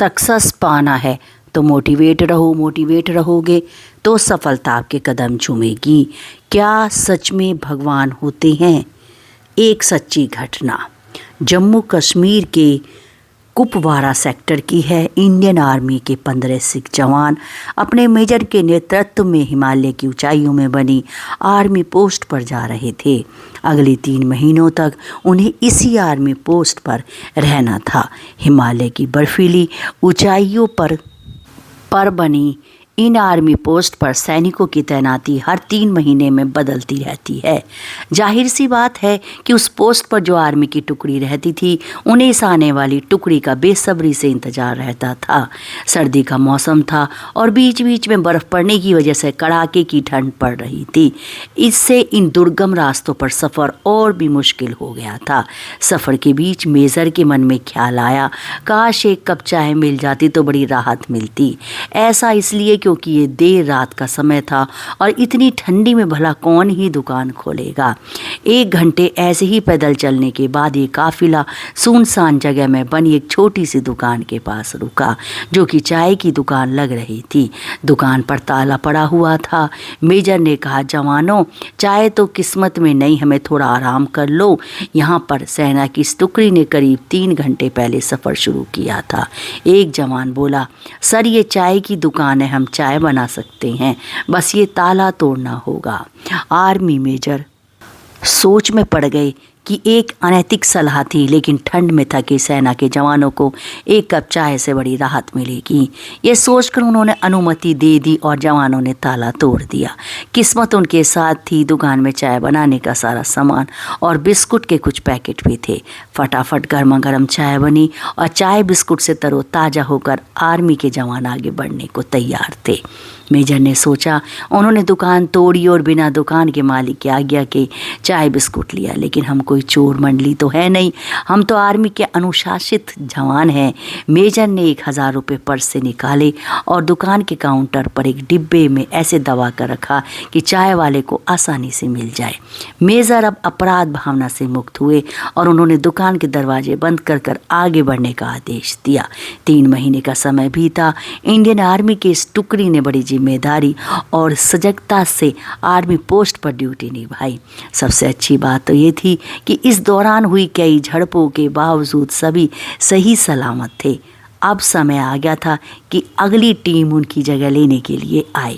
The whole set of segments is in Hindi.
सक्सेस पाना है तो मोटिवेट रहोगे तो सफलता आपके कदम चूमेगी। क्या सच में भगवान होते हैं? एक सच्ची घटना जम्मू कश्मीर के कुपवारा सेक्टर की है। इंडियन आर्मी के 15 सिख जवान अपने मेजर के नेतृत्व में हिमालय की ऊंचाइयों में बनी आर्मी पोस्ट पर जा रहे थे। अगले 3 महीनों तक उन्हें इसी आर्मी पोस्ट पर रहना था। हिमालय की बर्फीली ऊंचाइयों पर बनी इन आर्मी पोस्ट पर सैनिकों की तैनाती हर 3 महीने में बदलती रहती है। जाहिर सी बात है कि उस पोस्ट पर जो आर्मी की टुकड़ी रहती थी उन्हें इस आने वाली टुकड़ी का बेसब्री से इंतजार रहता था। सर्दी का मौसम था और बीच बीच में बर्फ़ पड़ने की वजह से कड़ाके की ठंड पड़ रही थी। इससे इन दुर्गम रास्तों पर सफ़र और भी मुश्किल हो गया था। सफ़र के बीच मेजर के मन में ख्याल आया, काश एक कप चाय मिल जाती तो बड़ी राहत मिलती। ऐसा इसलिए क्योंकि ये देर रात का समय था और इतनी ठंडी में भला कौन ही दुकान खोलेगा। 1 घंटे ऐसे ही पैदल चलने के बाद ये काफिला सुनसान जगह में बनी एक छोटी सी दुकान के पास रुका, जो कि चाय की दुकान लग रही थी। दुकान पर ताला पड़ा हुआ था। मेजर ने कहा, जवानों, चाय तो किस्मत में नहीं, हमें थोड़ा आराम कर लो। यहाँ पर सेना की इस टुकड़ी ने करीब 3 घंटे पहले सफ़र शुरू किया था। एक जवान बोला, सर ये चाय की दुकान है, हम चाय बना सकते हैं, बस ये ताला तोड़ना होगा। आर्मी मेजर सोच में पड़ गए कि एक अनैतिक सलाह थी, लेकिन ठंड में थके सेना के जवानों को 1 कप चाय से बड़ी राहत मिलेगी। ये सोचकर उन्होंने अनुमति दे दी और जवानों ने ताला तोड़ दिया। किस्मत उनके साथ थी। दुकान में चाय बनाने का सारा सामान और बिस्कुट के कुछ पैकेट भी थे। फटाफट गर्मा गर्म चाय बनी और चाय बिस्कुट से तरोताज़ा होकर आर्मी के जवान आगे बढ़ने को तैयार थे। मेजर ने सोचा, उन्होंने दुकान तोड़ी और बिना दुकान के मालिक की आज्ञा के चाय बिस्कुट लिया। लेकिन हम कोई चोर मंडली तो है नहीं, हम तो आर्मी के अनुशासित जवान हैं। मेजर ने 1000 रुपये पर्स से निकाले और दुकान के काउंटर पर एक डिब्बे में ऐसे दबा कर रखा कि चाय वाले को आसानी से मिल जाए। मेजर अब अपराध भावना से मुक्त हुए और उन्होंने दुकान के दरवाजे बंद कर आगे बढ़ने का आदेश दिया। 3 महीने का समय बीता। इंडियन आर्मी की इस टुकड़ी ने बड़ी जिम्मेदारी और सजगता से आर्मी पोस्ट पर ड्यूटी निभाई। सबसे अच्छी बात तो ये थी कि इस दौरान हुई कई झड़पों के बावजूद सभी सही सलामत थे। अब समय आ गया था कि अगली टीम उनकी जगह लेने के लिए आए।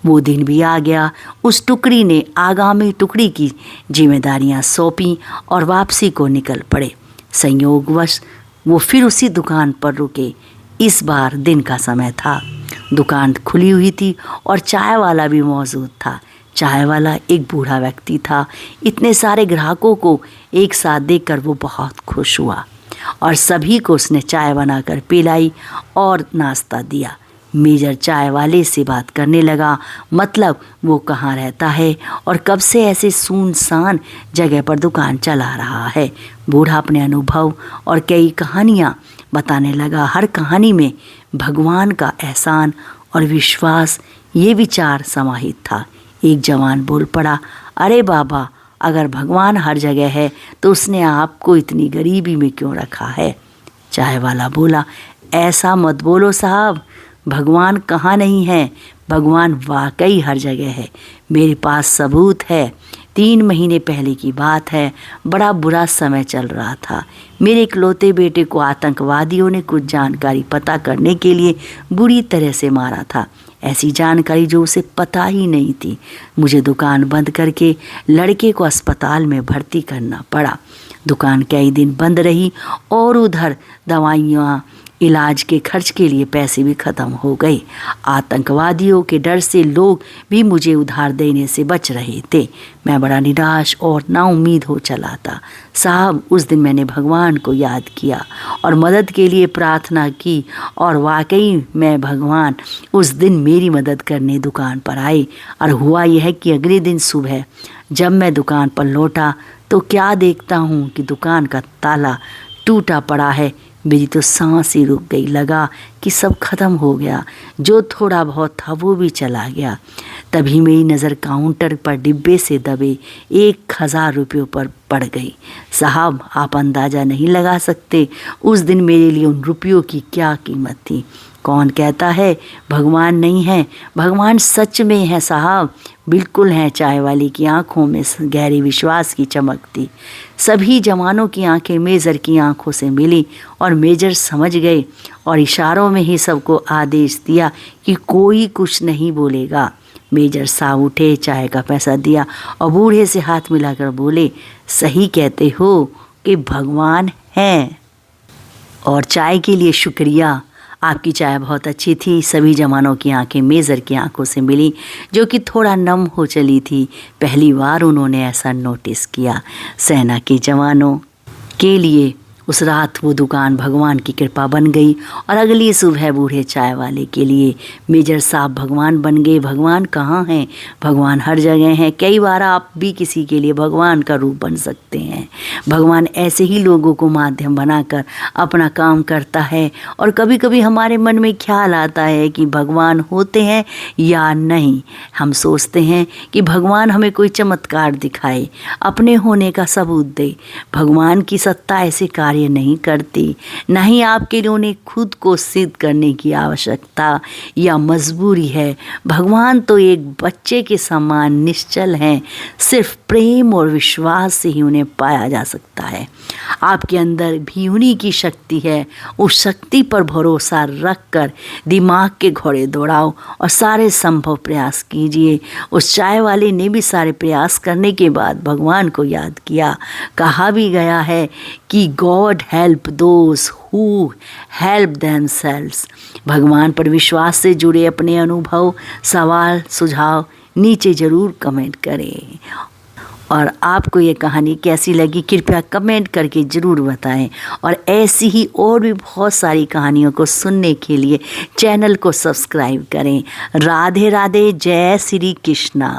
वो दिन भी आ गया। उस टुकड़ी ने आगामी टुकड़ी की जिम्मेदारियां सौंपी और वापसी को निकल पड़े। संयोगवश वो फिर उसी दुकान पर रुके। इस बार दिन का समय था। दुकान खुली हुई थी और चाय वाला भी मौजूद था। चाय वाला एक बूढ़ा व्यक्ति था। इतने सारे ग्राहकों को एक साथ देखकर वो बहुत खुश हुआ और सभी को उसने चाय बनाकर पिलाई और नाश्ता दिया। मेजर चाय वाले से बात करने लगा, मतलब वो कहाँ रहता है और कब से ऐसे सुनसान जगह पर दुकान चला रहा है। बूढ़ा अपने अनुभव और कई कहानियाँ बताने लगा। हर कहानी में भगवान का एहसान और विश्वास, ये विचार समाहित था। एक जवान बोल पड़ा, अरे बाबा, अगर भगवान हर जगह है तो उसने आपको इतनी गरीबी में क्यों रखा है? चाय वाला बोला, ऐसा मत बोलो साहब, भगवान कहाँ नहीं है, भगवान वाकई हर जगह है। मेरे पास सबूत है। 3 महीने पहले की बात है। बड़ा बुरा समय चल रहा था। मेरे इकलौते बेटे को आतंकवादियों ने कुछ जानकारी पता करने के लिए बुरी तरह से मारा था। ऐसी जानकारी जो उसे पता ही नहीं थी। मुझे दुकान बंद करके लड़के को अस्पताल में भर्ती करना पड़ा। दुकान कई दिन बंद रही और उधर दवाइयाँ, इलाज के खर्च के लिए पैसे भी ख़त्म हो गए। आतंकवादियों के डर से लोग भी मुझे उधार देने से बच रहे थे। मैं बड़ा निराश और नाउम्मीद हो चला था। साहब, उस दिन मैंने भगवान को याद किया और मदद के लिए प्रार्थना की और वाकई में भगवान उस दिन मेरी मदद करने दुकान पर आए। और हुआ यह कि अगले दिन सुबह जब मैं दुकान पर लौटा तो क्या देखता हूँ कि दुकान का ताला टूटा पड़ा है। मेरी तो सांस ही रुक गई, लगा कि सब खत्म हो गया, जो थोड़ा बहुत था वो भी चला गया। तभी मेरी नज़र काउंटर पर डिब्बे से दबे 1000 रुपयों पर पड़ गई। साहब, आप अंदाज़ा नहीं लगा सकते उस दिन मेरे लिए उन रुपयों की क्या कीमत थी। कौन कहता है भगवान नहीं है? भगवान सच में है साहब, बिल्कुल है। चाय वाली की आंखों में गहरी विश्वास की चमक थी। सभी जवानों की आंखें मेजर की आंखों से मिली और मेजर समझ गए और इशारों में ही सबको आदेश दिया कि कोई कुछ नहीं बोलेगा। मेजर साहब उठे, चाय का पैसा दिया और बूढ़े से हाथ मिलाकर बोले, सही कहते हो कि भगवान है। और चाय के लिए शुक्रिया, आपकी चाय बहुत अच्छी थी। सभी जवानों की आंखें मेजर की आंखों से मिली, जो कि थोड़ा नम हो चली थी। पहली बार उन्होंने ऐसा नोटिस किया। सेना के जवानों के लिए उस रात वो दुकान भगवान की कृपा बन गई और अगली सुबह बूढ़े चाय वाले के लिए मेजर साहब भगवान बन गए। भगवान कहाँ हैं? भगवान हर जगह हैं। कई बार आप भी किसी के लिए भगवान का रूप बन सकते हैं। भगवान ऐसे ही लोगों को माध्यम बनाकर अपना काम करता है। और कभी कभी हमारे मन में ख्याल आता है कि भगवान होते हैं या नहीं। हम सोचते हैं कि भगवान हमें कोई चमत्कार दिखाए, अपने होने का सबूत दे। भगवान की सत्ता ऐसे कार्य नहीं करती, न ही आपके लिए उन्हें खुद को सिद्ध करने की आवश्यकता या मजबूरी है। भगवान तो एक बच्चे के समान निश्चल हैं। सिर्फ प्रेम और विश्वास से ही उन्हें पाया जा सकता है। आपके अंदर भी उन्हीं की शक्ति है। उस शक्ति पर भरोसा रख कर दिमाग के घोड़े दौड़ाओ और सारे संभव प्रयास कीजिए। उस चाय वाले ने भी सारे प्रयास करने के बाद भगवान को याद किया। कहा भी गया है कि God help those who help themselves. भगवान पर विश्वास से जुड़े अपने अनुभव, सवाल, सुझाव नीचे ज़रूर कमेंट करें। और आपको ये कहानी कैसी लगी कृपया कमेंट करके ज़रूर बताएं। और ऐसी ही और भी बहुत सारी कहानियों को सुनने के लिए चैनल को सब्सक्राइब करें। राधे राधे, जय श्री कृष्णा।